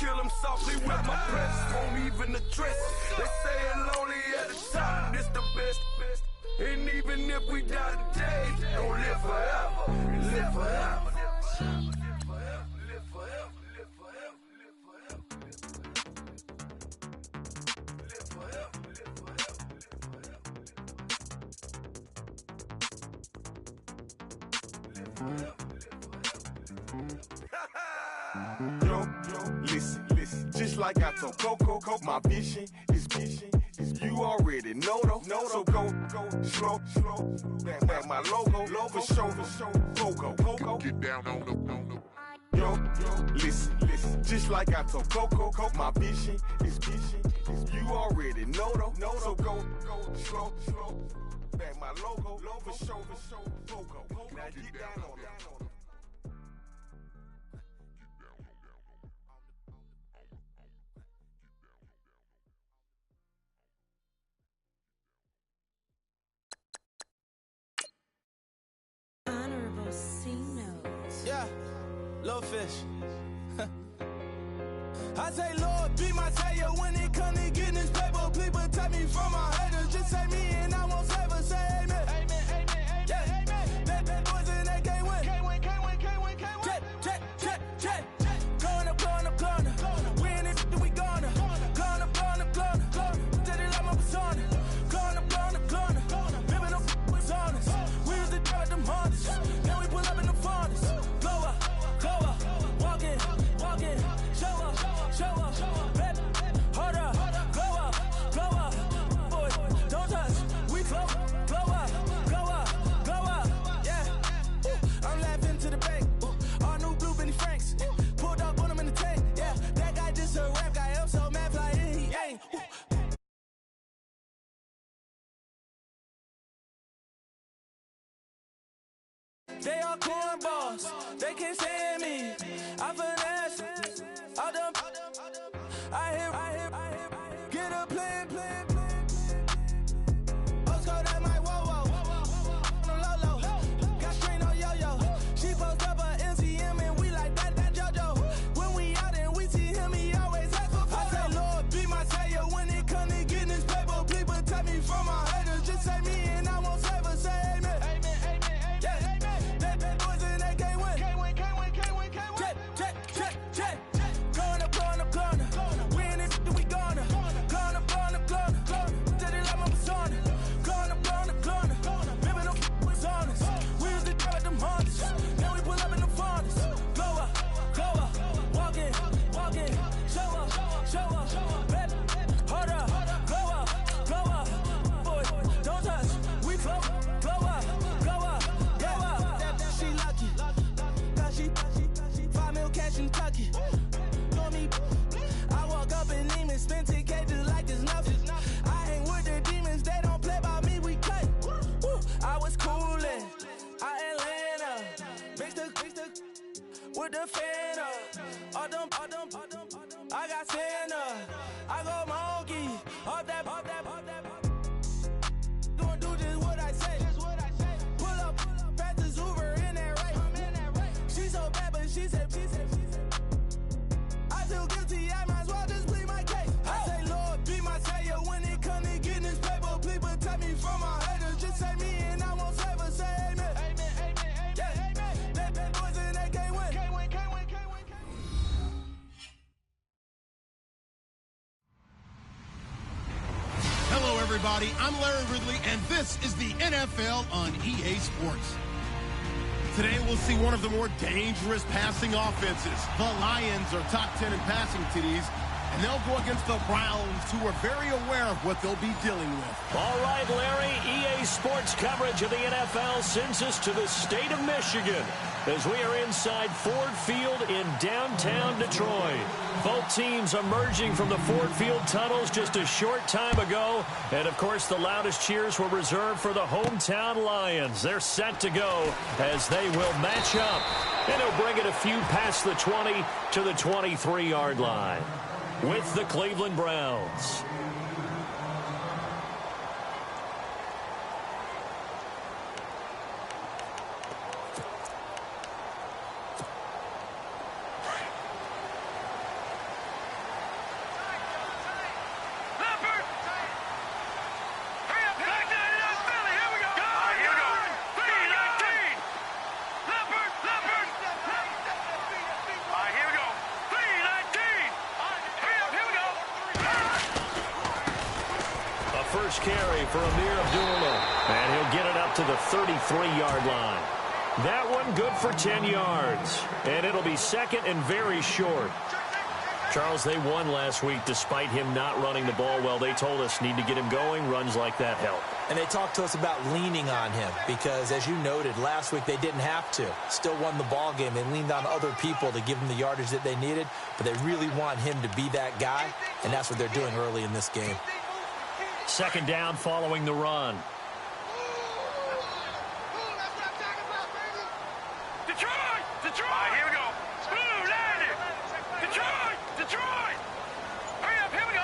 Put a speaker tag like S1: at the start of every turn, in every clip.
S1: kill him softly with my press. Won't even address. They say it lonely at the top. This the best. And even if we die today, don't live forever. Live forever. Yo, listen, just like I told Coco, my vision is you already know though. So go, slow, back my logo, for show, go, get down on the. Yo, listen, just like I told Coco, my vision is you already know though. So go, slow, back my logo, for show, go, now get down on it.
S2: Yeah, little fish. I say, Lord, be my savior when it comes to getting this paper. Please protect me from my haters. Just say me and I won't save us. Say amen. Amen, amen, yeah. Amen. Bad boys and they can't win. Can't win. Check. Going up. We in it, we gonna. Going up. Did it like my persona. Going up. Living up was honest. We was the drug them hardest. Now we pull up in the furnace. Glow up. Walking. Show up. Baby, hold up. Glow up. Boy, don't touch. We glow up. Yeah. Ooh, I'm laughing to the bank. All new blue Benny Franks. Pulled up on him in the tank. Yeah, that guy just a rap guy. I'm so mad fly in, he ain't. They all cornballs, they can't stand me. I finesse, all them. I hear, get a plan. Osco, that might whoa. No low. Got strain on yo-yo. She post up a MCM and we like that JoJo. When we out and we see him, he always ask for photo. I say, Lord, be my savior when it come to getting this paper. Please protect me from my haters. Just say me and I won't save us. Say amen. Yeah. Bad boys and they can't win. Check. Going up. We in it, we gonna. Going up. Did it like my persona. Going up. Living up was honest. We was the drug them hardest. Now we pull up in the furnace. Glow up. Walking. Show up. Baby, hold up. Glow up. Boy, don't touch. We glow up. She lucky. Cause she 5 mil cash in Kentucky. Know me, I walk up in demons, spend 10K just like it's nothing. I hang with the demons, they don't play by me, we cut. Woo, I was coolin', Atlanta, mixed with the fan all them, I got Santa, I go monkey, all that. Gonna do just what I say. Pull up, pass the Uber in that right. She so bad, but she said. I feel guilty, I might as well just plead my case. I say, Lord, be my savior when it come to getting this paper. Please protect me from my haters. Just say me and I won't save us. Say amen. Yeah. Bad boys and they can't win.
S3: Hello, everybody. I'm Larry Ridley, and this is the NFL on EA Sports. Today, we'll see one of the more dangerous passing offenses. The Lions are top 10 in passing TDs, and they'll go against the Browns, who are very aware of what they'll be dealing with.
S4: All right, Larry, EA Sports coverage of the NFL sends us to the state of Michigan as we are inside Ford Field in downtown Detroit. Both teams emerging from the Ford Field tunnels just a short time ago. And, of course, the loudest cheers were reserved for the hometown Lions. They're set to go as they will match up. And they'll bring it a few past the 20 to the 23-yard line with the Cleveland Browns. first carry for Amir Abdullah. And he'll get it up to the 33-yard line. That one good for 10 yards. And it'll be second and very short. Charles, they won last week despite him not running the ball well. They told us need to get him going. Runs like that help.
S5: And they talked to us about leaning on him because, as you noted, last week they didn't have to. Still won the ball game. They leaned on other people to give them the yardage that they needed, but they really want him to be that guy, and that's what they're doing early in this game.
S4: Second down following the run.
S2: Detroit! Detroit! All right, here we go. Blue landed! Detroit! Detroit! Hurry up, here we go!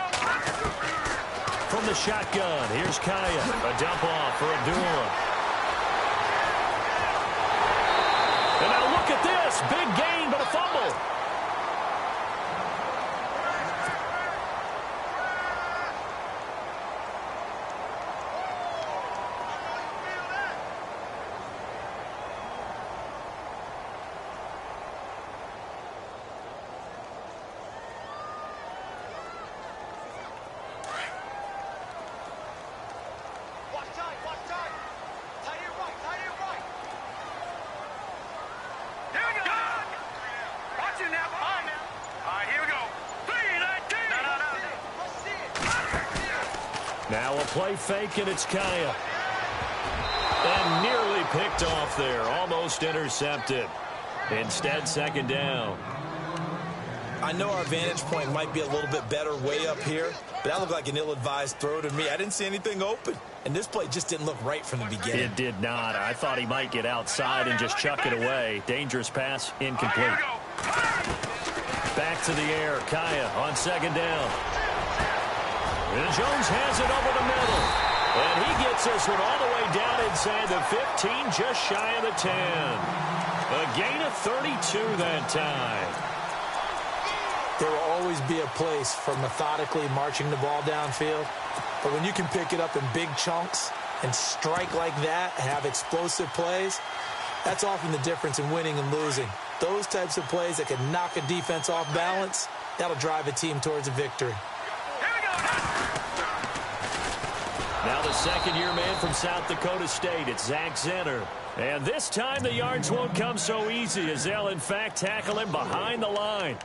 S4: From the shotgun, here's Kaya. A dump off for Abdullah. And now look at this. Big gain, but a fumble. Now a play fake, and it's Kaya. And nearly picked off there. Almost intercepted. Instead, second down.
S5: I know our vantage point might be a little bit better way up here, but that looked like an ill-advised throw to me. I didn't see anything open, and this play just didn't look right from the beginning.
S4: It did not. I thought he might get outside and just chuck it away. Dangerous pass, incomplete. Back to the air. Kaya on second down. And Jones has it over the middle. And he gets this one all the way down inside the 15, just shy of the 10. A gain of 32 that time.
S5: There will always be a place for methodically marching the ball downfield. But when you can pick it up in big chunks and strike like that, have explosive plays, that's often the difference in winning and losing. Those types of plays that can knock a defense off balance, that'll drive a team towards a victory.
S4: Now the second-year man from South Dakota State, it's Zach Zenner. And this time the yards won't come so easy as they'll, in fact, tackle him behind the line.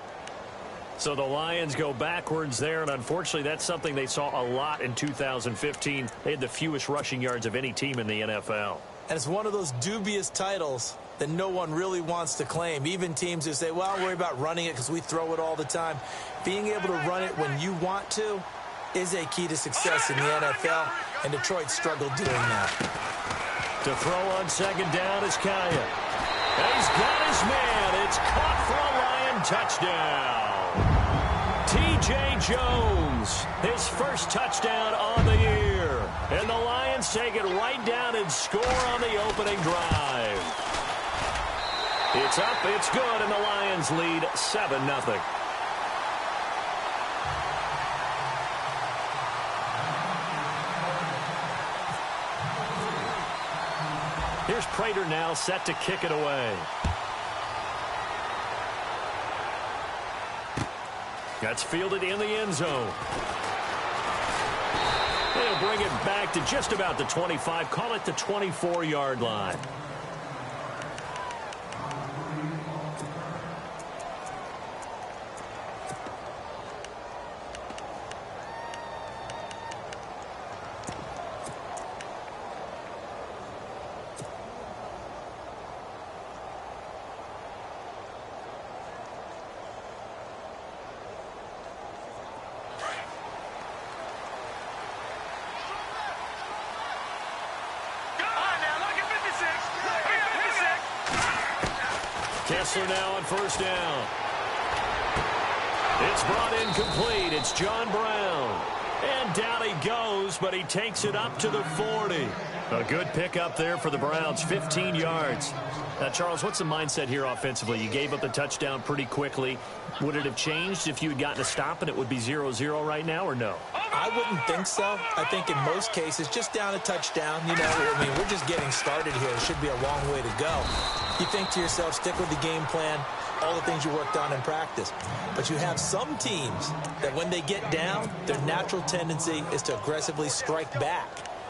S4: So the Lions go backwards there, and unfortunately that's something they saw a lot in 2015. They had the fewest rushing yards of any team in the NFL.
S5: And it's one of those dubious titles that no one really wants to claim. Even teams who say, well, I'll worry about running it because we throw it all the time. Being able to run it when you want to is a key to success in the NFL, and Detroit struggled doing that.
S4: To throw on second down is Kaya. And he's got his man. It's caught for a Lion touchdown. T.J. Jones, his first touchdown on the year. And the Lions take it right down and score on the opening drive. It's up, it's good, and the Lions lead 7-0. Here's Prater now set to kick it away. That's fielded in the end zone. They'll bring it back to just about the 25. Call it the 24-yard line. Kessler now on first down. It's brought in complete. It's John Brown. And down he goes, but he takes it up to the 40. A good pickup there for the Browns, 15 yards. Now, Charles, what's the mindset here offensively? You gave up the touchdown pretty quickly. Would it have changed if you had gotten a stop and it would be 0-0 right now, or no?
S5: I wouldn't think so. I think in most cases, just down a touchdown, you know, I mean, we're just getting started here. It should be a long way to go. You think to yourself, stick with the game plan, all the things you worked on in practice. But you have some teams that when they get down, their natural tendency is to aggressively strike back.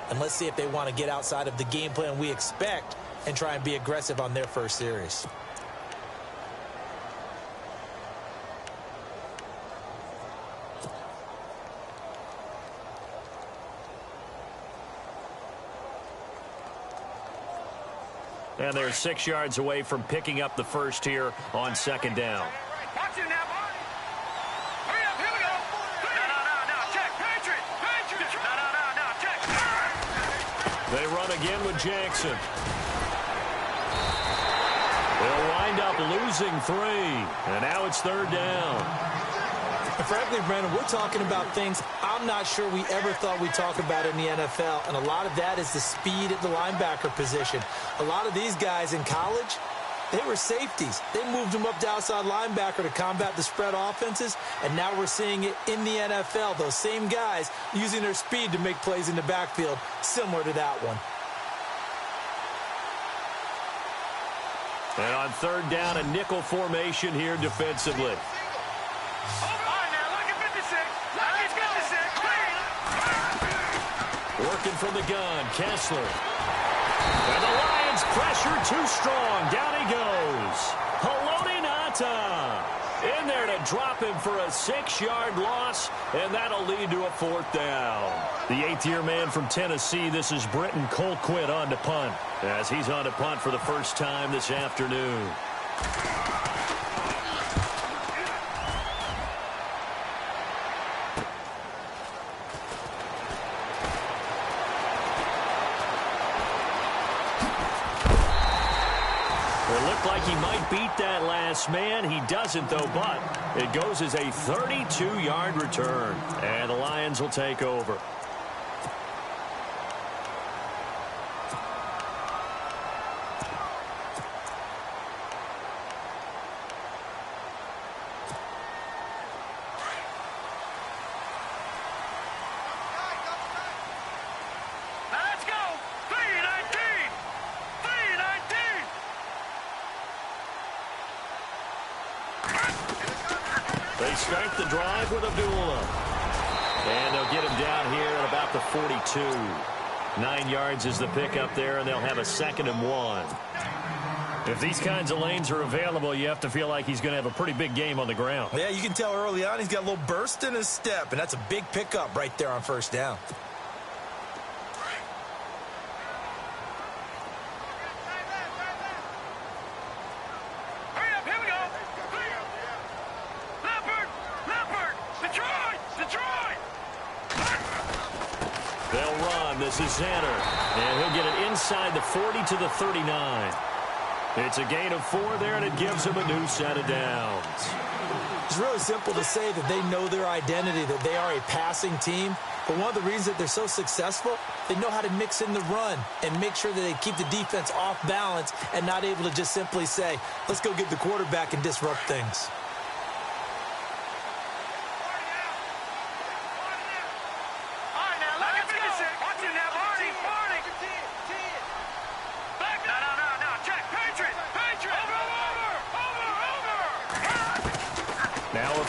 S5: And let's see if they want to get outside of the game plan we expect and try and be aggressive on their first series.
S4: And they're 6 yards away from picking up the first here on second down.
S2: Watch it now, Barney. Hurry up, here we go. No, check. Patriot. No, check.
S4: They run again with Jackson. They'll wind up losing 3. And now it's third down.
S5: And frankly, Brandon, we're talking about things I'm not sure we ever thought we'd talk about in the NFL. And a lot of that is the speed at the linebacker position. A lot of these guys in college, they were safeties. They moved them up to outside linebacker to combat the spread offenses. And now we're seeing it in the NFL. Those same guys using their speed to make plays in the backfield, similar to that one.
S4: And on third down, a nickel formation here defensively. Working from the gun, Kessler. And the Lions pressure too strong. Down he goes. Haloti Ngata in there to drop him for a 6-yard loss, and that'll lead to a fourth down. The 8th-year man from Tennessee, this is Britton Colquitt on to punt, as he's on to punt for the first time this afternoon. Like he might beat that last man. He doesn't, though, but it goes as a 32-yard return. And the Lions will take over. They start the drive with Abdullah. And they'll get him down here at about the 42. 9 yards is the pickup there, and they'll have a 2nd and 1. If these kinds of lanes are available, you have to feel like he's going to have a pretty big game on the ground.
S5: Yeah, you can tell early on he's got a little burst in his step, and that's a big pickup right there on first down.
S4: This is Zanner, and he'll get it inside the 40 to the 39. It's a gain of 4 there, and it gives him a new set of downs.
S5: It's really simple to say that they know their identity, that they are a passing team. But one of the reasons that they're so successful, they know how to mix in the run and make sure that they keep the defense off balance and not able to just simply say, let's go get the quarterback and disrupt things.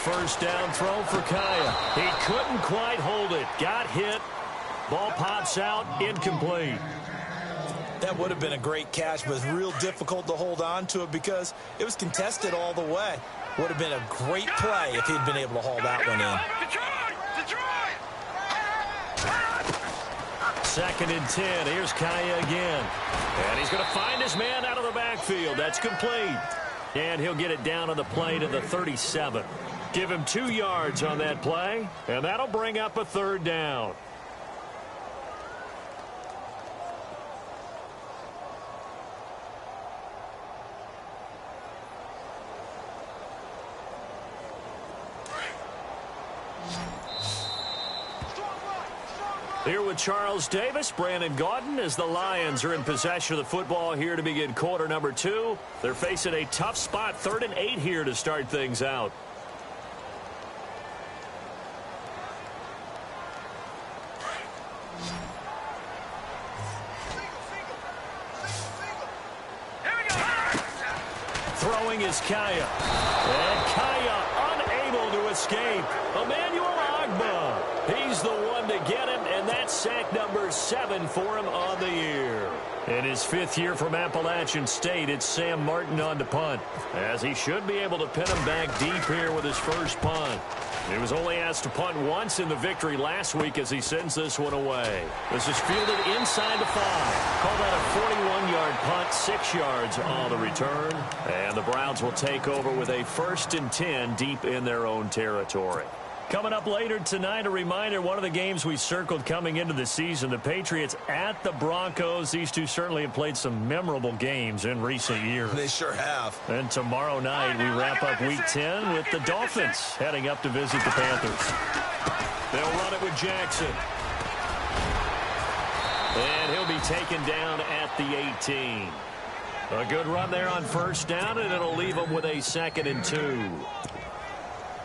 S4: First down throw for Kaya. He couldn't quite hold it. Got hit. Ball pops out. Incomplete.
S5: That would have been a great catch, but it's real difficult to hold on to it because it was contested all the way. Would have been a great play if he'd been able to haul that one in.
S4: 2nd and 10. Here's Kaya again. And he's going to find his man out of the backfield. That's complete. And he'll get it down on the play to the 37. Give him 2 yards on that play, and that'll bring up a third down. Here with Charles Davis, Brandon Gaudin, as the Lions are in possession of the football here to begin quarter number 2. They're facing a tough spot, 3rd and 8 here to start things out. Throwing is Kaya. And Kaya unable to escape. Emmanuel Agba. He's the one to get him, and that's sack number 7 for him on the year. In his 5th year from Appalachian State, it's Sam Martin on to punt, as he should be able to pin him back deep here with his first punt. He was only asked to punt once in the victory last week as he sends this one away. This is fielded inside the 5. Call that a 41-yard punt, 6 yards on the return. And the Browns will take over with a 1st and 10 deep in their own territory. Coming up later tonight, a reminder, one of the games we circled coming into the season, the Patriots at the Broncos. These two certainly have played some memorable games in recent years.
S6: They sure have.
S4: And tomorrow night, we wrap up Week 10 with the Dolphins heading up to visit the Panthers. They'll run it with Jackson. And he'll be taken down at the 18. A good run there on 1st down, and it'll leave him with a 2nd and 2.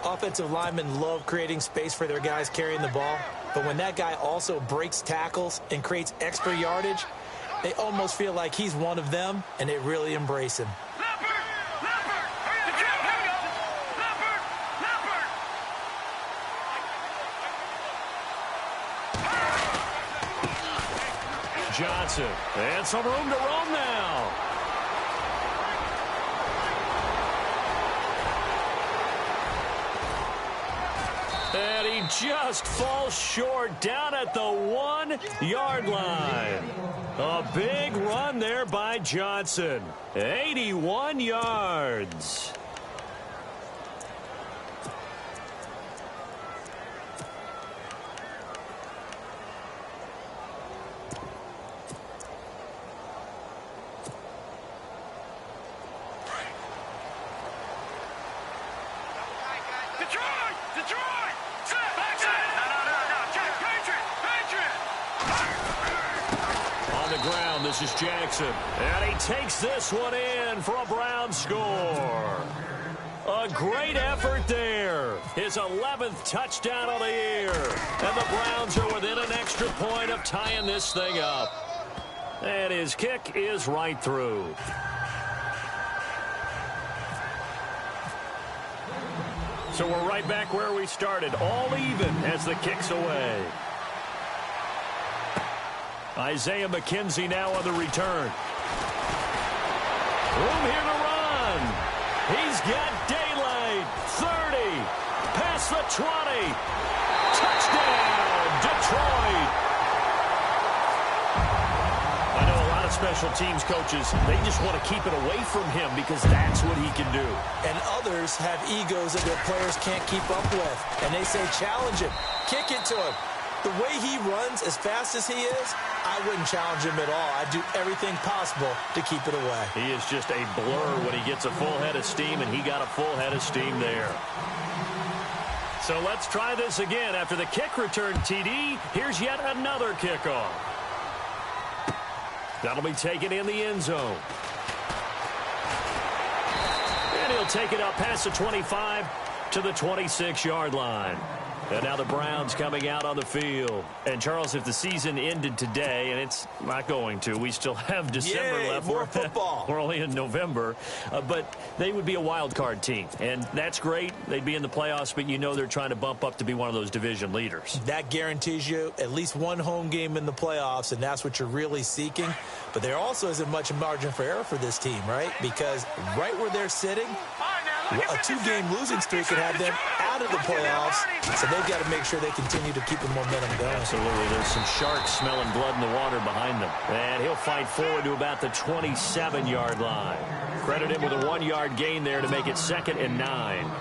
S5: Offensive linemen love creating space for their guys carrying the ball, but when that guy also breaks tackles and creates extra yardage, they almost feel like he's one of them, and they really embrace him.
S4: Johnson, and some room to roam now. And he just falls short down at the 1-yard line. A big run there by Johnson. 81 yards. This is Jackson, and he takes this one in for a Brown score. A great effort there. His 11th touchdown of the year. And the Browns are within an extra point of tying this thing up. And his kick is right through. So we're right back where we started, all even as the kick's away. Isaiah McKenzie now on the return. Room here to run. He's got daylight. 30. Past the 20. Touchdown, Detroit. I know a lot of special teams coaches, they just want to keep it away from him because that's what he can do.
S5: And others have egos that their players can't keep up with. And they say, challenge him. Kick it to him. The way he runs as fast as he is, I wouldn't challenge him at all. I'd do everything possible to keep it away.
S4: He is just a blur when he gets a full head of steam, and he got a full head of steam there. So let's try this again. After the kick return TD, here's yet another kickoff. That'll be taken in the end zone. And he'll take it up past the 25 to the 26-yard line. And now the Browns coming out on the field. And, Charles, if the season ended today, and it's not going to, we still have December left.
S5: More football.
S4: We're only in November. But they would be a wild card team. And that's great. They'd be in the playoffs, but you know they're trying to bump up to be one of those division leaders.
S5: That guarantees you at least one home game in the playoffs, and that's what you're really seeking. But there also isn't much margin for error for this team, right? Because right where they're sitting, a 2-game losing streak could have them out of the playoffs, so they've got to make sure they continue to keep the momentum going.
S4: Absolutely. There's some sharks smelling blood in the water behind them. And he'll fight forward to about the 27-yard line. Credit him with a 1-yard gain there to make it 2nd and 9.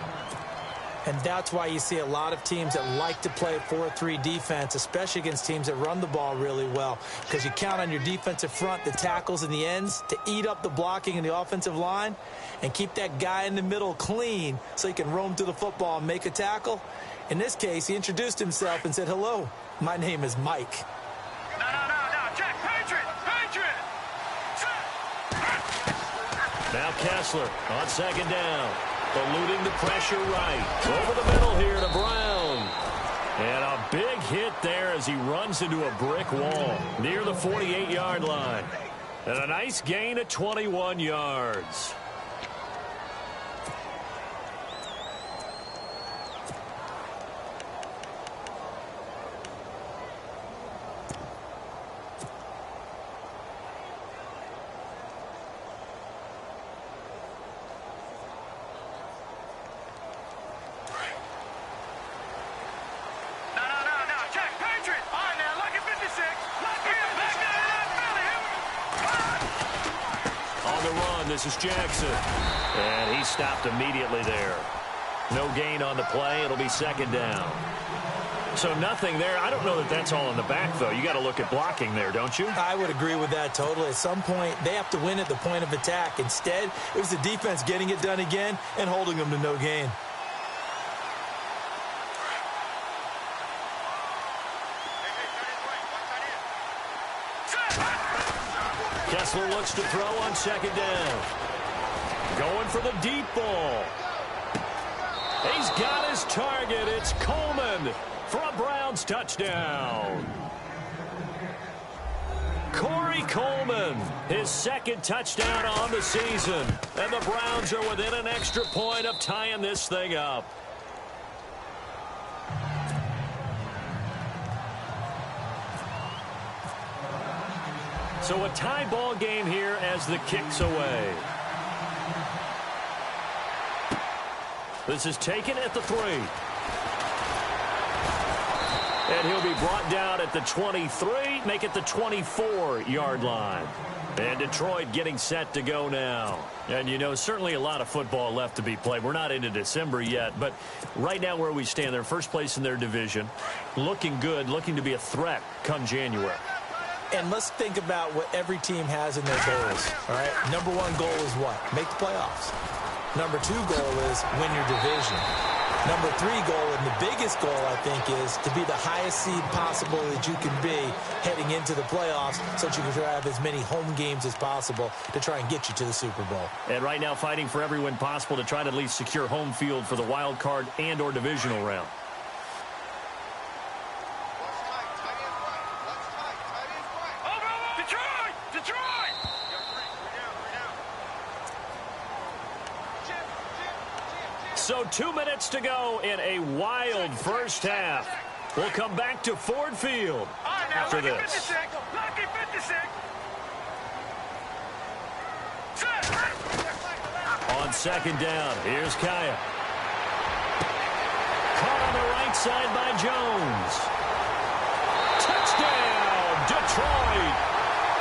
S5: And that's why you see a lot of teams that like to play 4-3 defense, especially against teams that run the ball really well, because you count on your defensive front, the tackles and the ends, to eat up the blocking in the offensive line and keep that guy in the middle clean so he can roam through the football and make a tackle. In this case, he introduced himself and said, "Hello, my name is Mike."
S2: No, Jack, Patriot!
S4: Now Kessler on 2nd down. Eluding the pressure right. Over the middle here to Brown. And a big hit there as he runs into a brick wall near the 48-yard line. And a nice gain of 21 yards. and this is Jackson. And he stopped immediately there. No gain on the play. It'll be second down. So nothing there. I don't know that that's all in the back, though. You got to look at blocking there, don't you?
S5: I would agree with that totally. At some point, they have to win at the point of attack. Instead, it was the defense getting it done again and holding them to no gain.
S4: Kessler looks to throw on second down. Going for the deep ball. He's got his target. It's Coleman for a Browns touchdown. Corey Coleman, his second touchdown on the season. And the Browns are within an extra point of tying this thing up. So a tie ball game here as the kick's away. This is taken at the 3. And he'll be brought down at the 23, make it the 24-yard line. And Detroit getting set to go now. And, you know, certainly a lot of football left to be played. We're not into December yet, but right now where we stand, they're first place in their division. Looking good, looking to be a threat come January.
S5: And let's think about what every team has in their goals, all right? Number one goal is what? Make the playoffs. Number 2 goal is win your division. Number 3 goal, and the biggest goal, I think, is to be the highest seed possible that you can be heading into the playoffs so that you can have as many home games as possible to try and get you to the Super Bowl.
S4: And right now fighting for every win possible to try to at least secure home field for the wild card and or divisional round. So 2 minutes to go in a wild first half. We'll come back to Ford Field after this. On second down, here's Kaya. Caught on the right side by Jones. Touchdown, Detroit.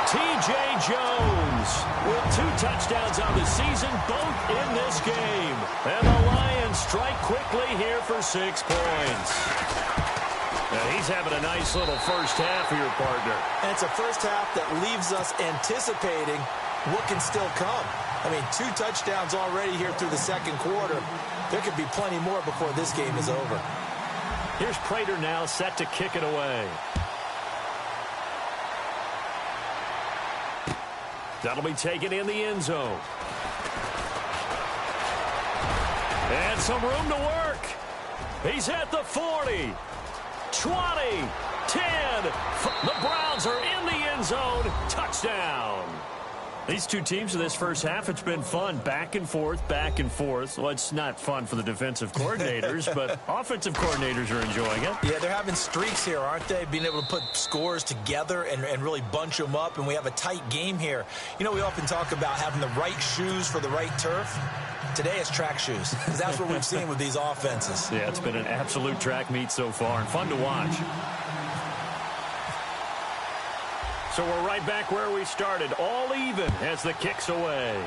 S4: T.J. Jones with 2 touchdowns on the season, both in this game. And the Lions strike quickly here for 6 points. Now he's having a nice little first half for your partner.
S5: And it's a first half that leaves us anticipating what can still come. I mean, 2 touchdowns already here through the second quarter. There could be plenty more before this game is over.
S4: Here's Prater now set to kick it away. That'll be taken in the end zone. And some room to work. He's at the 40, 20, 10. The Browns are in the end zone. Touchdown. These two teams in this first half, it's been fun. Back and forth, back and forth. Well, it's not fun for the defensive coordinators, but offensive coordinators are enjoying it.
S5: Yeah, they're having streaks here, aren't they? Being able to put scores together and really bunch them up, and we have a tight game here. You know, we often talk about having the right shoes for the right turf. Today it's track shoes, because that's what we've seen with these offenses.
S4: Yeah, it's been an absolute track meet so far, and fun to watch. So we're right back where we started, all even as the kick's away.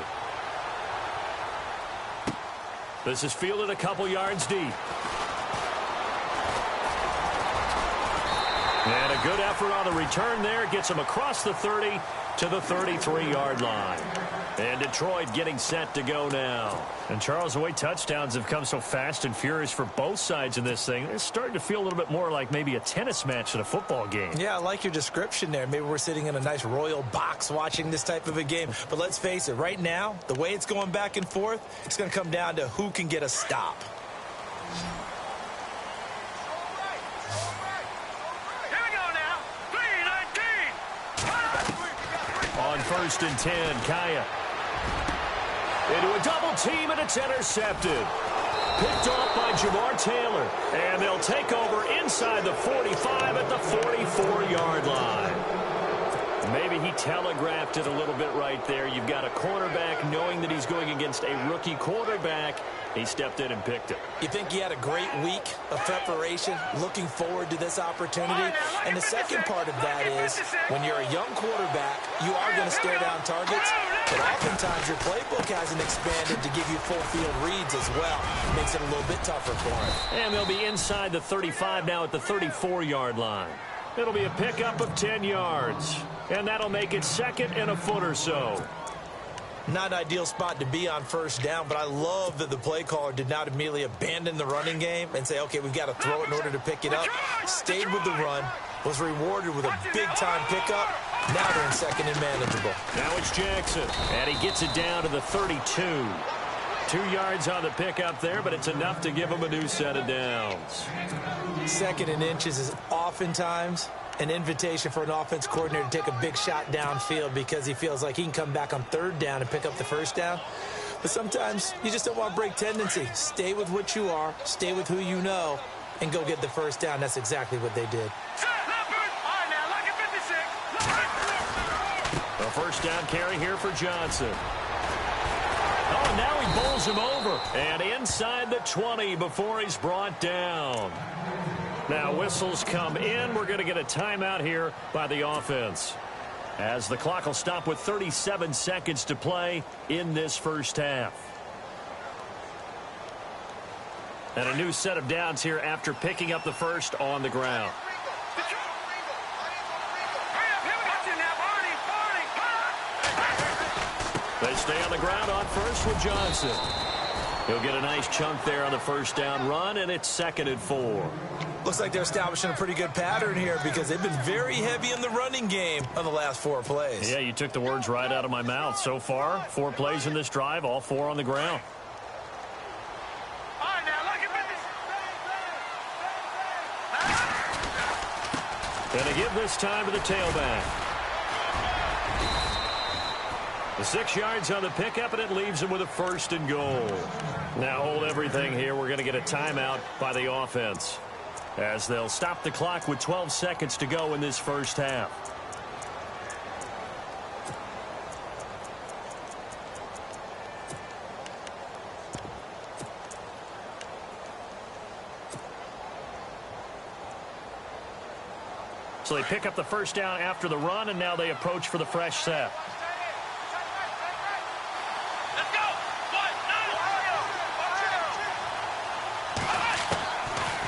S4: This is fielded a couple yards deep. And a good effort on the return there. Gets him across the 30 to the 33-yard line. And Detroit getting set to go now. And Charles, the way touchdowns have come so fast and furious for both sides in this thing, it's starting to feel a little bit more like maybe a tennis match than a football game. Yeah, I like your description there. Maybe we're sitting in a nice royal box watching this type of a game. But let's face it, right now, the way it's going back and forth, it's going to come down to who can get a stop. On 1st and 10, Kaya. Into a double team, and it's intercepted. Picked off by Jamar Taylor. And they'll take over inside the 45 at the 44-yard line. Maybe he telegraphed it a little bit right there. You've got a cornerback knowing that he's going against a rookie quarterback. He stepped in and picked it.
S5: You think he had a great week of preparation, looking forward to this opportunity? And the second part of that is, when you're a young quarterback, you are going to stare down targets, but oftentimes your playbook hasn't expanded to give you full field reads as well. Makes it a little bit tougher for him.
S4: And they'll be inside the 35 now at the 34-yard line. It'll be a pickup of 10 yards, and that'll make it second and a foot or so.
S5: Not an ideal spot to be on first down, but I love that the play caller did not immediately abandon the running game and say, okay, we've got to throw it in order to pick it up. Stayed with the run, was rewarded with a big-time pickup. Now they're in second and manageable.
S4: Now it's Jackson, and he gets it down to the 32. 2 yards on the pickup there, but it's enough to give him a new set of downs.
S5: Second and inches is oftentimes an invitation for an offense coordinator to take a big shot downfield because he feels like he can come back on third down and pick up the first down. But sometimes you just don't want to break tendency. Stay with what you are, stay with who you know, and go get the first down. That's exactly what they did.
S4: A first down carry here for Johnson. Oh, and now he bowls him over. And inside the 20 before he's brought down. Now whistles come in. We're going to get a timeout here by the offense, as the clock will stop with 37 seconds to play in this first half. And a new set of downs here after picking up the first on the ground. They stay on the ground on first with Johnson. He'll get a nice chunk there on the first down run, and it's second and 4.
S5: Looks like they're establishing a pretty good pattern here because they've been very heavy in the running game on the last 4 plays.
S4: Yeah, you took the words right out of my mouth. So far, 4 plays in this drive, all 4 on the ground. And they give this time to the tailback. The 6 yards on the pickup, and it leaves him with a first and goal. Now hold everything here. We're going to get a timeout by the offense, as they'll stop the clock with 12 seconds to go in this first half. So they pick up the first down after the run, and now they approach for the fresh set.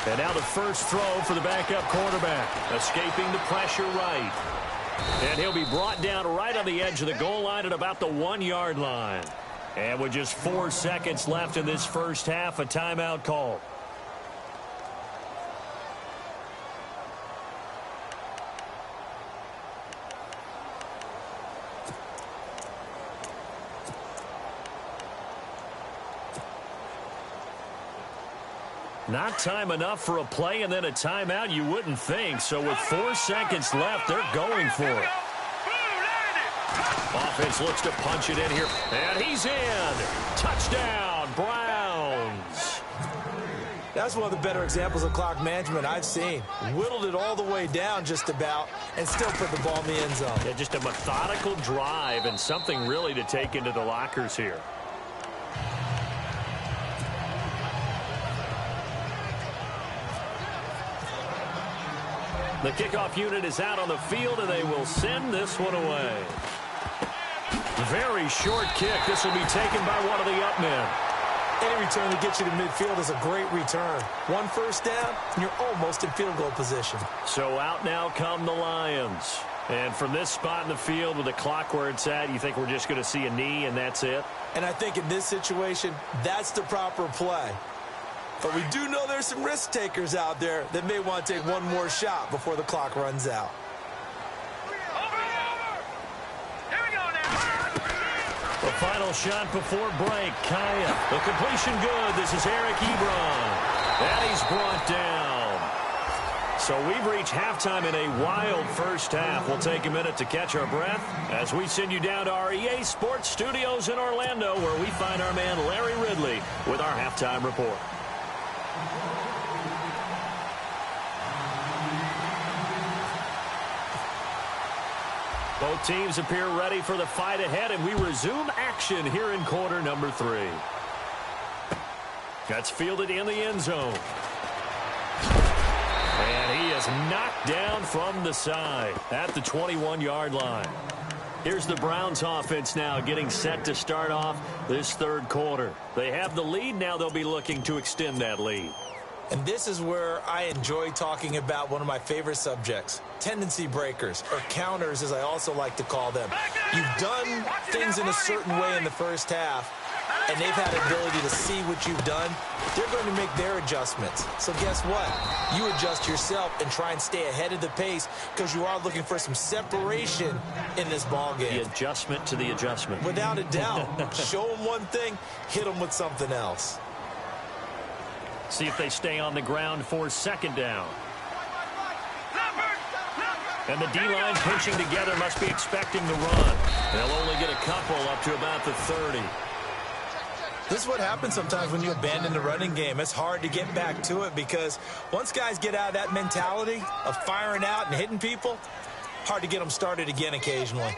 S4: And now the first throw for the backup quarterback, escaping the pressure right. And he'll be brought down right on the edge of the goal line at about the 1-yard line. And with just 4 seconds left in this first half, a timeout call. Not time enough for a play and then a timeout, you wouldn't think. So with 4 seconds left, they're going for it. Offense looks to punch it in here. And he's in. Touchdown, Browns.
S5: That's one of the better examples of clock management I've seen. Whittled it all the way down just about and still put the ball in the end zone.
S4: Yeah, just a methodical drive and something really to take into the lockers here. The kickoff unit is out on the field, and they will send this one away. Very short kick. This will be taken by one of the up men.
S5: Any return that gets you to midfield is a great return. 1 first down, and you're almost in field goal position.
S4: So out now come the Lions. And from this spot in the field with the clock where it's at, you think we're just going to see a knee and that's it?
S5: And I think in this situation, that's the proper play. But we do know there's some risk takers out there that may want to take one more shot before the clock runs out.
S4: The final shot before break. Kaya. The completion good. This is Eric Ebron. And he's brought down. So we've reached halftime in a wild first half. We'll take a minute to catch our breath as we send you down to our EA Sports Studios in Orlando, where we find our man Larry Ridley with our halftime report. Both teams appear ready for the fight ahead, and we resume action here in quarter number 3. That's fielded in the end zone. And he is knocked down from the side at the 21-yard line. Here's the Browns offense now getting set to start off this third quarter. They have the lead. Now they'll be looking to extend that lead.
S5: And this is where I enjoy talking about one of my favorite subjects, tendency breakers, or counters as I also like to call them. You've done things in a certain way in the first half, and they've had the ability to see what you've done. They're going to make their adjustments. So guess what? You adjust yourself and try and stay ahead of the pace because you are looking for some separation in this ball game.
S4: The adjustment to the adjustment.
S5: Without a doubt. Show them one thing, hit them with something else.
S4: See if they stay on the ground for second down. And the D-line pinching together, must be expecting the run. They'll only get a couple up to about the 30.
S5: This is what happens sometimes when you abandon the running game. It's hard to get back to it because once guys get out of that mentality of firing out and hitting people, hard to get them started again occasionally.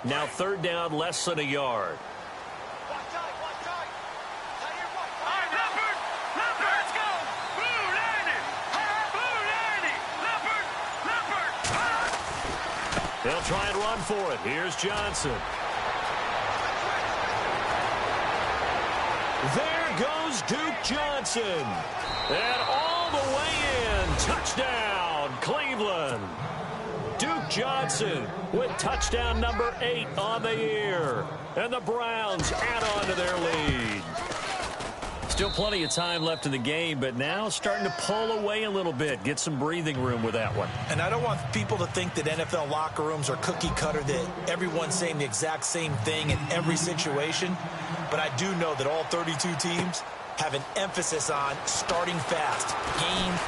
S4: Now third down, less than a yard. They'll try and run for it. Here's Johnson. There goes Duke Johnson. And all the way in. Touchdown, Cleveland. Duke Johnson with touchdown number 8 on the year. And the Browns add on to their lead. Still plenty of time left in the game, but now starting to pull away a little bit. Get some breathing room with that one.
S5: And I don't want people to think that NFL locker rooms are cookie cutter, that everyone's saying the exact same thing in every situation. But I do know that all 32 teams have an emphasis on starting fast. Game,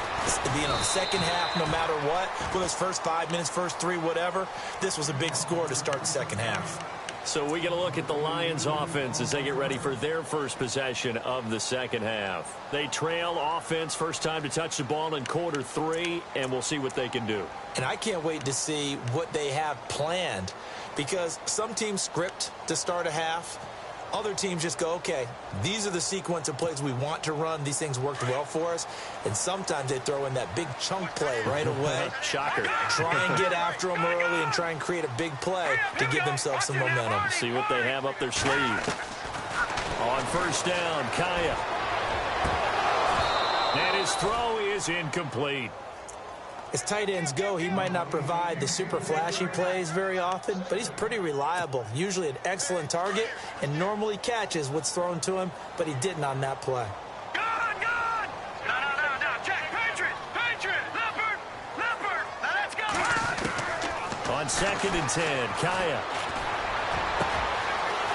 S5: second half, no matter what. Whether it's first 5 minutes, first 3, whatever. This was a big score to start the second half.
S4: So we get a look at the Lions offense as they get ready for their first possession of the second half. They trail offense, first time to touch the ball in quarter 3, and we'll see what they can do.
S5: And I can't wait to see what they have planned, because some teams script to start a half. Other teams just go, okay, these are the sequence of plays we want to run. These things worked well for us. And sometimes they throw in that big chunk play right away.
S4: Shocker.
S5: Try and get after them early and try and create a big play to give themselves some momentum.
S4: See what they have up their sleeve. On first down, Kaya. And his throw is incomplete.
S5: As tight ends go, he might not provide the super flashy plays very often, but he's pretty reliable. Usually an excellent target and normally catches what's thrown to him, but he didn't on that play.
S2: Good! No, check. Patriot! Leopard! Now let's go!
S4: On second and 10, Kaya.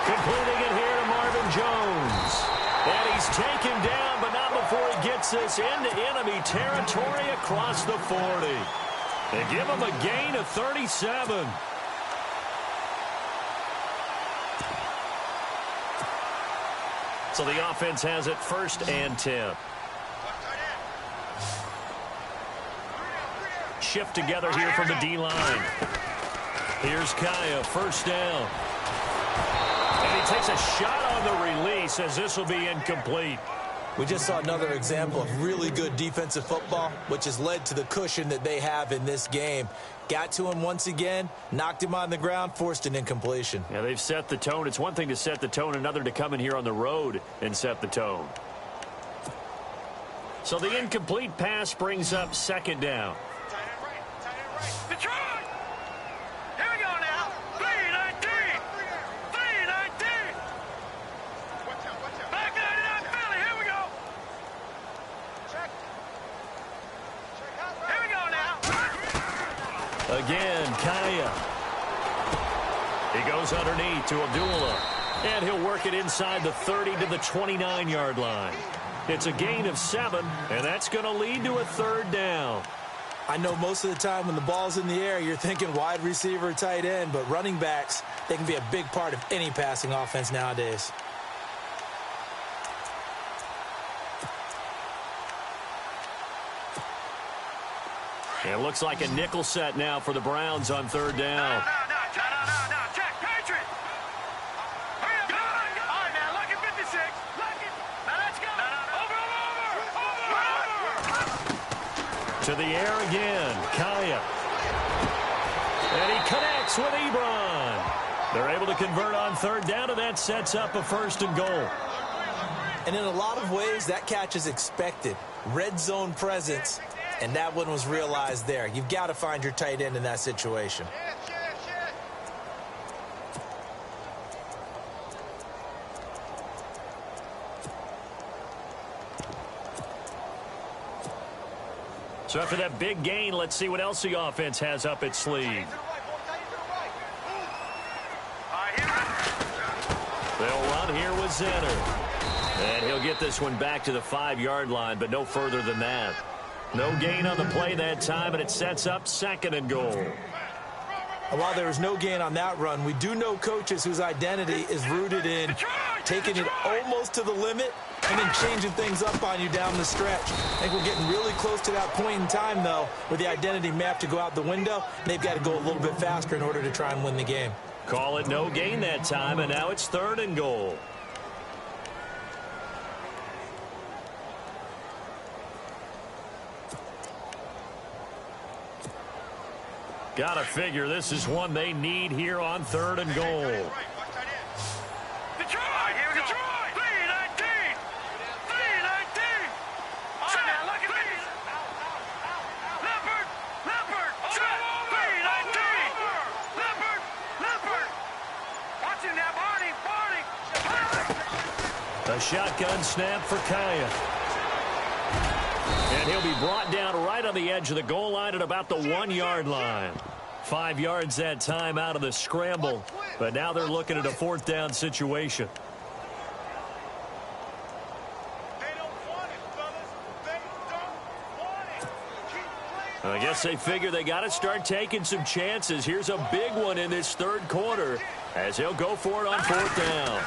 S4: Completing it here to Marvin Jones. And he's taken down, but not before he gets this into enemy territory across the 40. They give him a gain of 37. So the offense has it first and 10. Shift together here from the D-line. Here's Kaya, first down. And he takes a shot on the release as this will be incomplete.
S5: We just saw another example of really good defensive football, which has led to the cushion that they have in this game. Got to him once again, knocked him on the ground, forced an incompletion.
S4: Yeah, they've set the tone. It's one thing to set the tone, another to come in here on the road and set the tone. So the incomplete pass brings up second down.
S2: Detroit! Here we go now. 3-19. Back 99 Philly. Here we go. Here we go now.
S4: Again, Kaya. He goes underneath to Abdullah. And he'll work it inside the 30 to the 29-yard line. It's a gain of 7, and that's going to lead to a third down.
S5: I know most of the time when the ball's in the air, you're thinking wide receiver, tight end, but running backs, they can be a big part of any passing offense nowadays.
S4: It looks like a nickel set now for the Browns on third down.
S2: No. Check, Patriot. Hurry up. All right, now, look at 56. Look it. Now, let's go. Over.
S4: To the air again. Kaya. And he connects with Ebron. They're able to convert on third down, and that sets up a 1st and goal.
S5: And in a lot of ways, that catch is expected. Red zone presence, and that one was realized there. You've got to find your tight end in that situation.
S4: So after that big gain, let's see what else the offense has up its sleeve. They'll run here with Zenner. And he'll get this one back to the 5-yard line, but no further than that. No gain on the play that time, and it sets up 2nd and goal.
S5: And while there was no gain on that run, we do know coaches whose identity is rooted in taking it almost to the limit and then changing things up on you down the stretch. I think we're getting really close to that point in time, though, where the identity map to go out the window, and they've got to go a little bit faster in order to try and win the game.
S4: Call it no gain that time, and now it's 3rd and goal. Gotta figure this is one they need here on 3rd and goal.
S2: Detroit! Here we go. Detroit! 319! 319! All right, now, look at this. Leopard! 319! Leopard! Watch him now, Barney!
S4: A shotgun snap for Kaya. And he'll be brought down right on the edge of the goal line at about the 1-yard line. 5 yards that time out of the scramble. But now they're looking at a 4th down situation. I guess they figure they got to start taking some chances. Here's a big one in this 3rd quarter as he'll go for it on 4th down.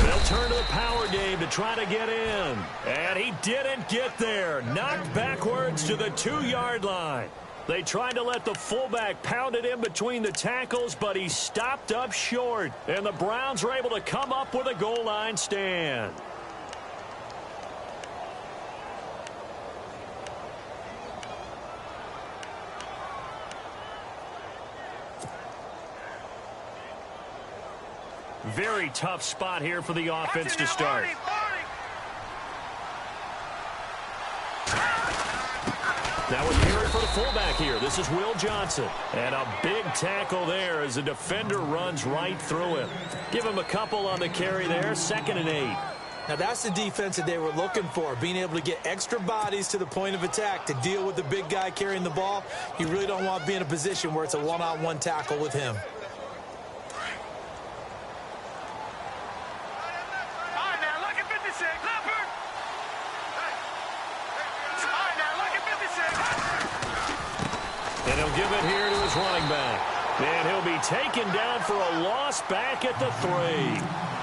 S4: They'll turn to the power game to try to get in. And he didn't get there. Knocked backwards to the 2-yard line. They tried to let the fullback pound it in between the tackles, but he stopped up short. And the Browns were able to come up with a goal line stand. Very tough spot here for the offense to start. Now with Perry for the fullback here. This is Will Johnson. And a big tackle there as the defender runs right through him. Give him a couple on the carry there. 2nd and 8.
S5: Now that's the defense that they were looking for, being able to get extra bodies to the point of attack to deal with the big guy carrying the ball. You really don't want to be in a position where it's a one-on-one tackle with him.
S4: And he'll give it here to his running back. And he'll be taken down for a loss back at the 3.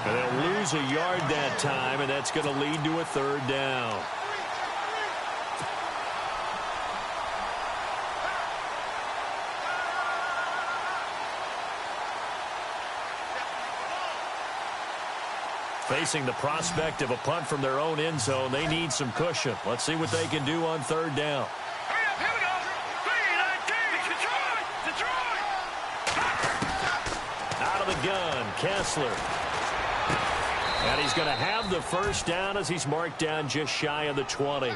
S4: And they'll lose a yard that time, and that's going to lead to a 3rd down. Facing the prospect of a punt from their own end zone, they need some cushion. Let's see what they can do on 3rd down. Gun, Kessler. And he's going to have the 1st down as he's marked down just shy of the 20.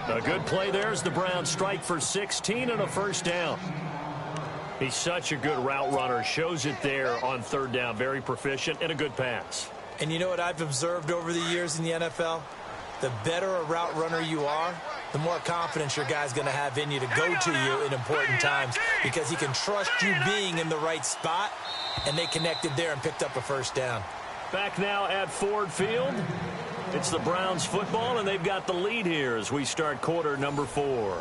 S4: A good play there as the Browns strike for 16 and a 1st down. He's such a good route runner. Shows it there on 3rd down. Very proficient and a good pass.
S5: And you know what I've observed over the years in the NFL? The better a route runner you are, the more confidence your guy's going to have in you to go to you in important times because he can trust you being in the right spot. And they connected there and picked up a 1st down.
S4: Back now at Ford Field. It's the Browns football, and they've got the lead here as we start quarter number 4.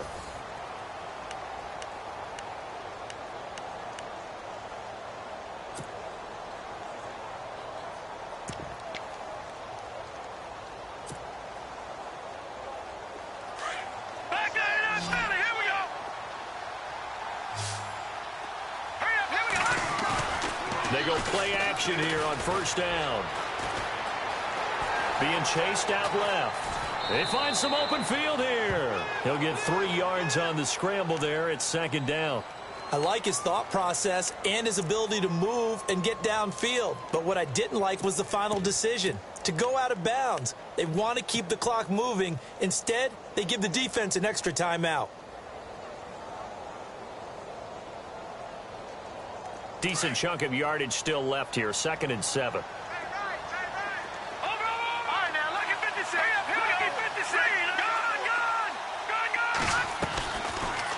S4: They go play action here on first down. Being chased out left. They find some open field here. He'll get 3 yards on the scramble there. It's second down.
S5: I like his thought process and his ability to move and get downfield. But what I didn't like was the final decision, to go out of bounds. They want to keep the clock moving. Instead, they give the defense an extra timeout.
S4: Decent chunk of yardage still left here. 2nd and 7.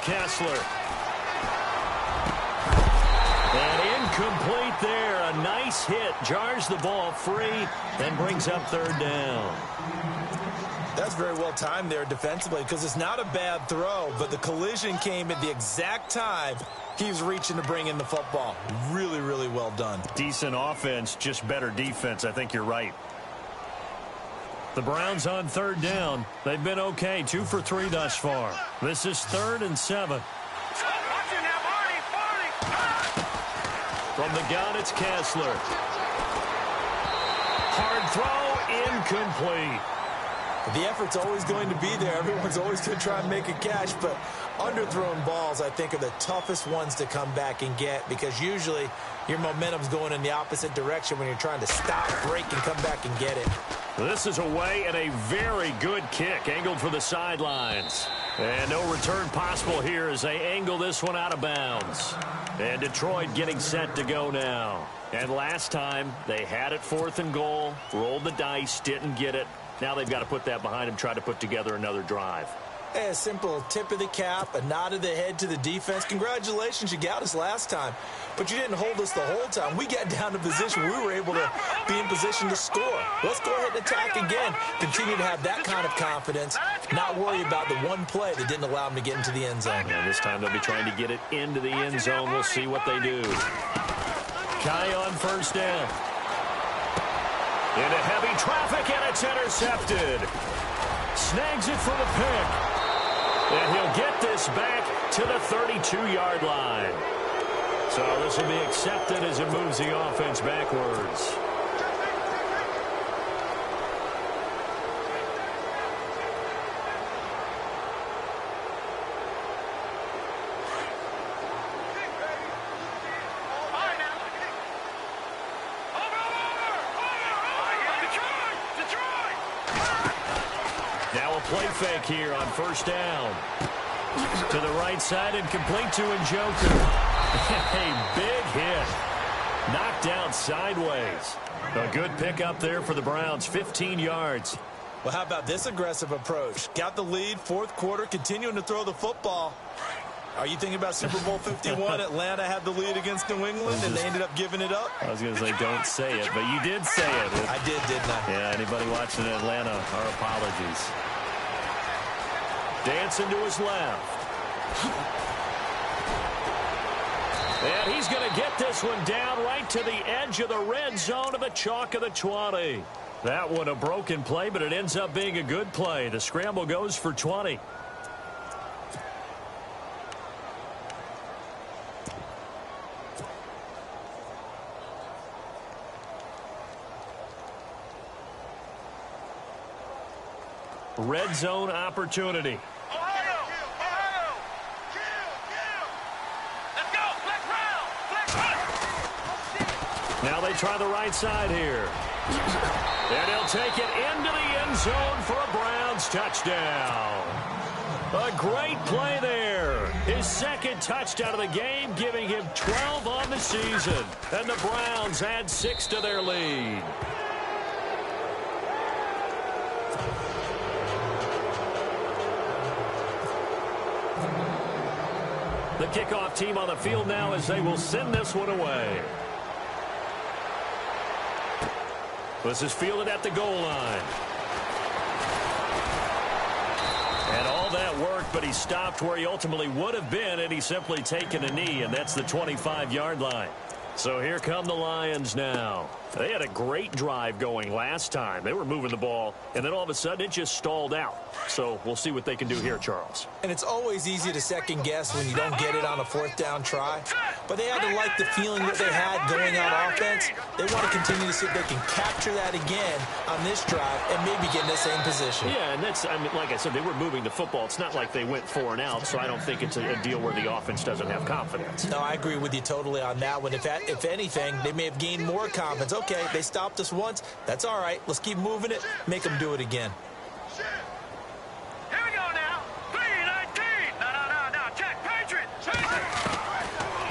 S4: Kessler. And incomplete there. A nice hit. Jars the ball free and brings up 3rd down.
S5: That's very well timed there defensively because it's not a bad throw, but the collision came at the exact time he was reaching to bring in the football. Really, really well done.
S4: Decent offense, just better defense. I think you're right. The Browns on 3rd down. They've been okay. 2 for 3 thus far. This is 3rd and 7. From the gun, it's Kessler. Hard throw, incomplete.
S5: The effort's always going to be there. Everyone's always going to try and make a catch, but underthrown balls, I think, are the toughest ones to come back and get because usually your momentum's going in the opposite direction when you're trying to stop, break, and come back and get it.
S4: This is away and a very good kick, angled for the sidelines. And no return possible here as they angle this one out of bounds. And Detroit getting set to go now. And last time, they had it 4th and goal, rolled the dice, didn't get it. Now they've got to put that behind them, try to put together another drive.
S5: A simple tip of the cap, a nod of the head to the defense. Congratulations, you got us last time. But you didn't hold us the whole time. We got down to position where we were able to be in position to score. Let's go ahead and attack again. Continue to have that kind of confidence. Not worry about the one play that didn't allow them to get into the end zone.
S4: And this time they'll be trying to get it into the end zone. We'll see what they do. Kai on first down. Into heavy traffic, and it's intercepted. Snags it for the pick. And he'll get this back to the 32-yard line. So this will be accepted as it moves the offense backwards. Now a play fake here on first down. To the right side and complete to Njoku. A big hit. Knocked out sideways. A good pickup there for the Browns. 15 yards.
S5: Well, how about this aggressive approach? Got the lead, 4th quarter, continuing to throw the football. Are you thinking about Super Bowl 51? Atlanta had the lead against New England, and they ended up giving it up?
S4: I was going to say, don't say it, but you did say it.
S5: I did, didn't I?
S4: Yeah, anybody watching Atlanta, our apologies. Dancing to his left. And he's going to get this one down right to the edge of the red zone of the chalk of the 20. That one a broken play, but it ends up being a good play. The scramble goes for 20. Red zone opportunity. Now they try the right side here. And he'll take it into the end zone for a Browns touchdown. A great play there. His 2nd touchdown of the game, giving him 12 on the season. And the Browns add 6 to their lead. The kickoff team on the field now as they will send this one away. This is fielded at the goal line. And all that worked, but he stopped where he ultimately would have been, and he's simply taken a knee, and that's the 25-yard line. So here come the Lions now. They had a great drive going last time. They were moving the ball, and then all of a sudden it just stalled out. So we'll see what they can do here, Charles.
S5: And it's always easy to second guess when you don't get it on a fourth down try. But they had to like the feeling that they had going on offense. They want to continue to see if they can capture that again on this drive and maybe get in the same position.
S4: Yeah, and that's, I mean, like I said, they were moving the football. It's not like they went 4 and out, so I don't think it's a deal where the offense doesn't have confidence.
S5: No, I agree with you totally on that one. If anything, they may have gained more confidence. Okay, they stopped us once. That's all right. Let's keep moving it. Make them do it again.
S2: Here we go now. 3-19. No. Check. Patriot.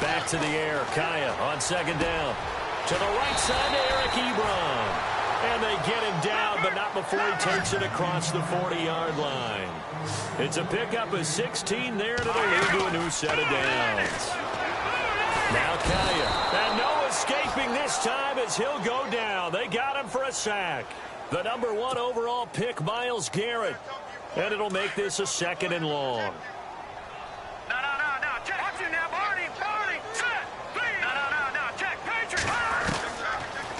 S4: Back to the air. Kaya on second down. To the right side to Eric Ebron. And they get him down, but not before he takes it across the 40-yard line. It's a pickup of 16 there, and it'll lead to a new set of downs. Now Kaya. And no escaping this time as he'll go down. They got him for a sack. The number 1 overall pick, Myles Garrett. And it'll make this a 2nd and long.
S2: No. Check. Watch you now, Barney. Set. No. Check. Patriot.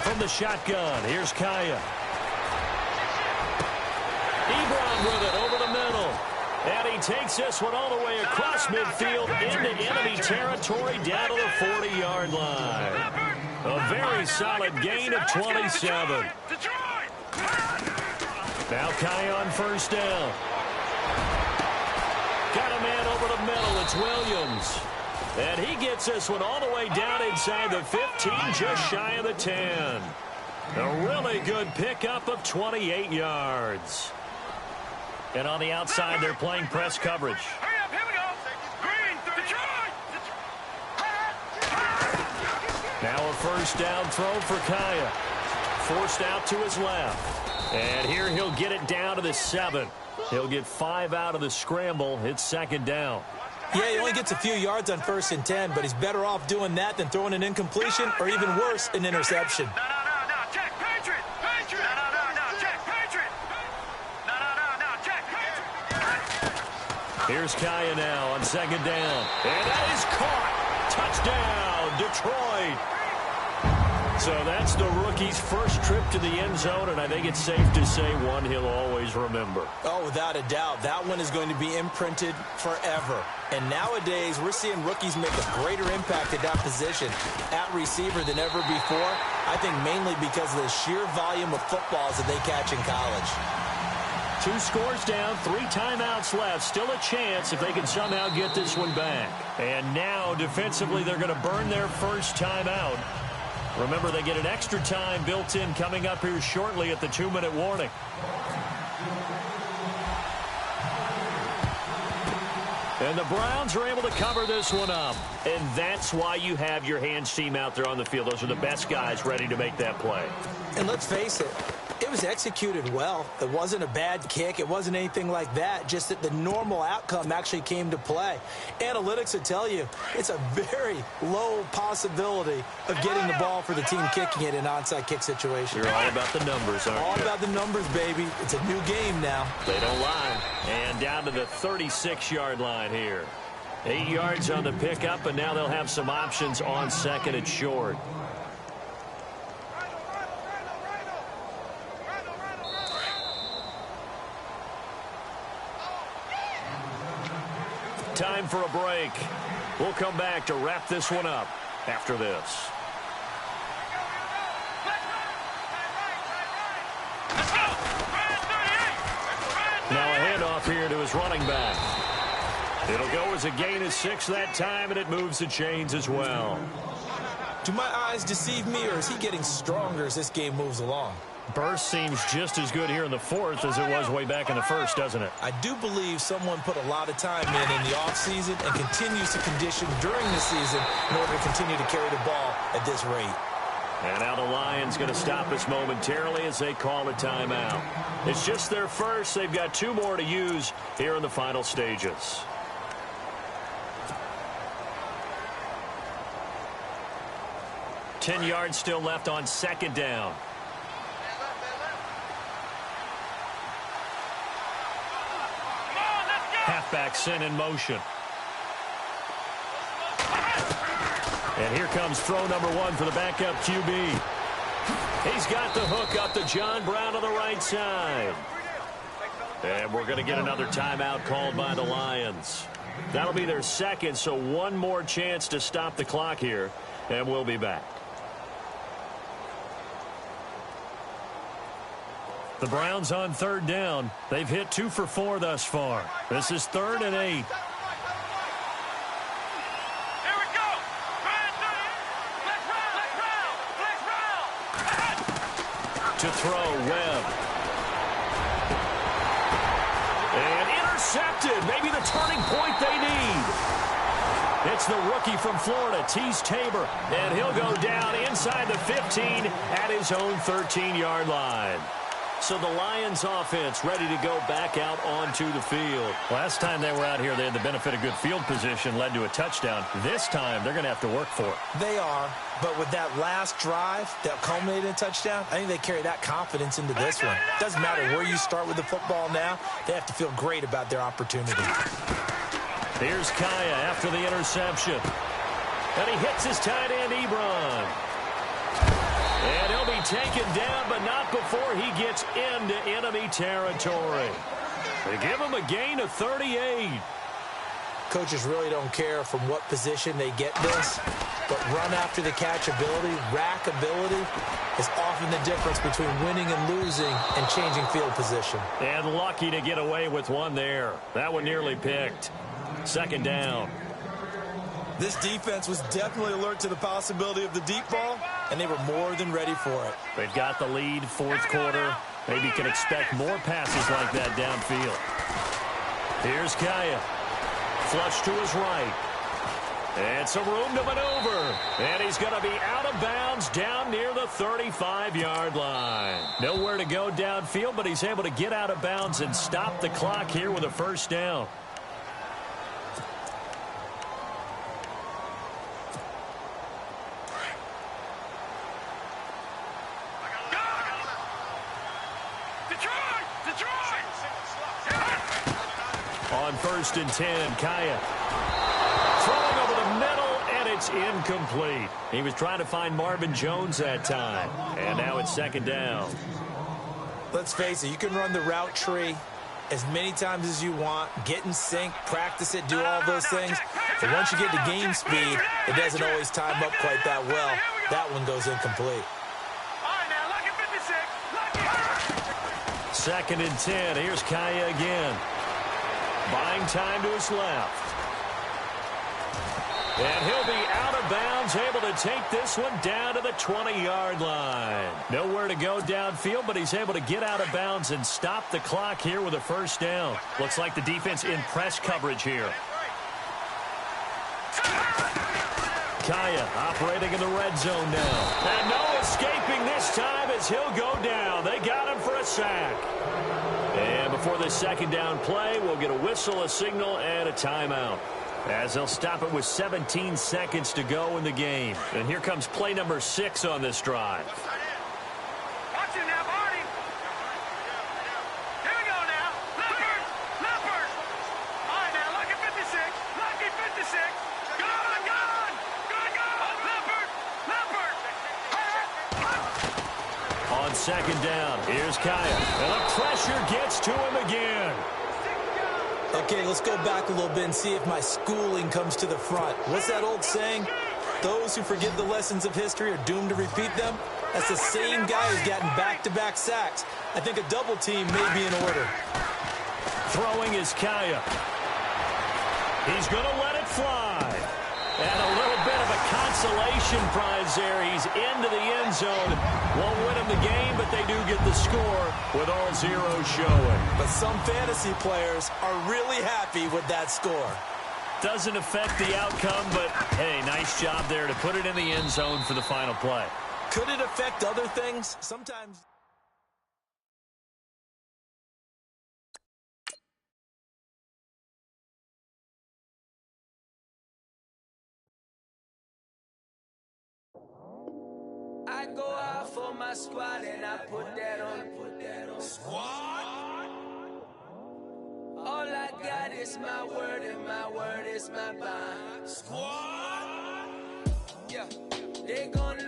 S4: From the shotgun, here's Kaya. Ebron with it over the middle. And he takes this one all the way across midfield into enemy territory down to the 40-yard line. A very solid gain of 27. Now Kaya on first down. Got a man over the middle. It's Williams. And he gets this one all the way down inside the 15, just shy of the 10. A really good pickup of 28 yards. And on the outside, they're playing press coverage.
S2: Hurry up, here we go. Green, Detroit.
S4: Now a first down throw for Kaya. Forced out to his left. And here he'll get it down to the 7. He'll get 5 out of the scramble. It's 2nd down.
S5: Yeah, he only gets a few yards on 1st and 10, but he's better off doing that than throwing an incompletion or even worse, an interception.
S2: No. Check. Patriot. No. Check. Patriot. No. Check. Patriot.
S4: Here's Kaya now on 2nd down. And that is caught. Touchdown, Detroit. So that's the rookie's first trip to the end zone, and I think it's safe to say one he'll always remember.
S5: Oh, without a doubt. That one is going to be imprinted forever. And nowadays, we're seeing rookies make a greater impact at that position at receiver than ever before. I think mainly because of the sheer volume of footballs that they catch in college.
S4: 2 scores down, 3 timeouts left. Still a chance if they can somehow get this one back. And now, defensively, they're going to burn their first timeout. Remember, they get an extra time built in coming up here shortly at the 2-minute warning. And the Browns are able to cover this one up. And that's why you have your hands team out there on the field. Those are the best guys ready to make that play.
S5: And let's face it, it was executed well. It wasn't a bad kick. It wasn't anything like that. Just that the normal outcome actually came to play. Analytics would tell you it's a very low possibility of getting the ball for the team kicking it in an onside kick situation.
S4: You're all about the numbers, aren't you?
S5: All about the numbers, baby. It's a new game now.
S4: They don't lie. And down to the 36-yard line here. 8 yards on the pickup, and now they'll have some options on 2nd and short. Time for a break. We'll come back to wrap this one up after this. Now a handoff here to his running back. It'll go as a gain of 6 that time, and it moves the chains as well.
S5: Do my eyes deceive me, or is he getting stronger as this game moves along?
S4: Burst seems just as good here in the 4th as it was way back in the 1st, doesn't it?
S5: I do believe someone put a lot of time in the offseason and continues to condition during the season in order to continue to carry the ball at this rate.
S4: And now the Lions going to stop us momentarily as they call a timeout. It's just their first. They've got 2 more to use here in the final stages. Ten yards still left on 2nd down. Halfback sent in motion. And here comes throw number 1 for the backup QB. He's got the hook up to John Brown on the right side. And we're going to get another timeout called by the Lions. That'll be their second, so one more chance to stop the clock here, and we'll be back. The Browns on third down. They've hit 2 for 4 thus far. This is 3rd and 8. To throw, Webb. And intercepted. Maybe the turning point they need. It's the rookie from Florida, Tease Tabor. And he'll go down inside the 15 at his own 13-yard line. So the Lions offense ready to go back out onto the field. Last time they were out here, they had the benefit of good field position, led to a touchdown. This time, they're going to have to work for it.
S5: They are, but with that last drive that culminated in a touchdown, I think they carry that confidence into this one. Doesn't matter where you start with the football now, they have to feel great about their opportunity.
S4: Here's Kaya after the interception. And he hits his tight end, Ebron. And he'll be taken down, but not before he gets into enemy territory. They give him a gain of 38.
S5: Coaches really don't care from what position they get this, but run after the catch ability, rack ability, is often the difference between winning and losing and changing field position.
S4: And lucky to get away with one there. That one nearly picked. 2nd down.
S6: This defense was definitely alert to the possibility of the deep ball, and they were more than ready for it.
S4: They've got the lead, 4th quarter. Maybe can expect more passes like that downfield. Here's Kaya. Flush to his right. And some room to maneuver. And he's going to be out of bounds down near the 35-yard line. Nowhere to go downfield, but he's able to get out of bounds and stop the clock here with a 1st down. On 1st and 10, Kaya throwing over the middle, and it's incomplete. He was trying to find Marvin Jones that time, and now it's 2nd down.
S5: Let's face it, you can run the route tree as many times as you want, get in sync, practice it, do all those things. But once you get to game speed, it doesn't always time up quite that well. That one goes incomplete.
S4: 2nd and 10. Here's Kaya again. Buying time to his left. And he'll be out of bounds, able to take this one down to the 20-yard line. Nowhere to go downfield, but he's able to get out of bounds and stop the clock here with a 1st down. Looks like the defense in press coverage here. Kaya operating in the red zone now. And no escaping this time as he'll go down. They got him for a sack. And before the 2nd down play, we'll get a whistle, a signal, and a timeout, as they'll stop it with 17 seconds to go in the game. And here comes play number 6 on this drive.
S2: Watch it now, Barney. Here we go now. Leopard. All right, now, lucky 56. Lucky 56. Good. Leopard.
S4: On 2nd down, here's Kaya. And the pressure gets to him again.
S5: Okay, let's go back a little bit and see if my schooling comes to the front. What's that old saying? Those who forget the lessons of history are doomed to repeat them. That's the same guy who's gotten back-to-back sacks. I think a double team may be in order.
S4: Throwing is Kaya. He's going to let it fly. And a little bit of a consolation prize there. He's into the end zone. Won't win him the game, but they do get the score with all zeros showing.
S5: But some fantasy players are really happy with that score.
S4: Doesn't affect the outcome, but, hey, nice job there to put it in the end zone for the final play.
S5: Could it affect other things? Sometimes.
S7: I go out for my squad and I put that on. Squad. All I got is my word and my word is my bond. Squad. Yeah. gonna